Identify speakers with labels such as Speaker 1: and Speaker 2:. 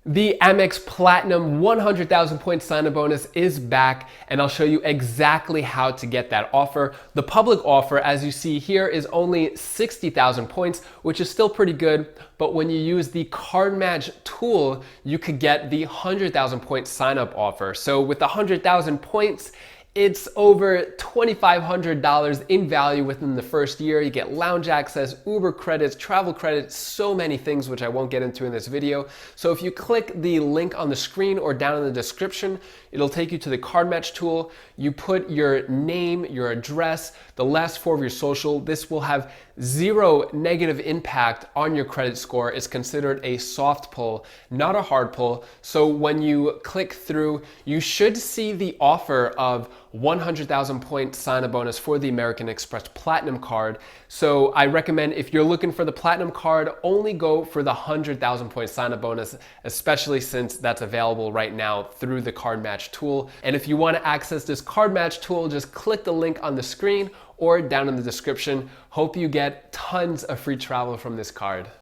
Speaker 1: The Amex Platinum 100,000 point sign-up bonus is back, and I'll show you exactly how to get that offer. The public offer, as you see here, is only 60,000 points, which is still pretty good, but when you use the card match tool, you could get the 100,000 point sign-up offer. So with the 100,000 points, it's over $2,500 in value within the first year. You get lounge access, Uber credits, travel credits, so many things which I won't get into in this video. So if you click the link on the screen or down in the description, it'll take you to the card match tool. You put your name, your address, the last four of your social. This will have zero negative impact on your credit score. It's considered a soft pull, not a hard pull. So when you click through, you should see the offer of 100,000 point sign-up bonus for the American Express Platinum card. So I recommend, if you're looking for the Platinum card, only go for the 100,000 point sign-up bonus, especially since that's available right now through the card match tool. And if you want to access this card match tool, just click the link on the screen or down in the description. Hope you get tons of free travel from this card.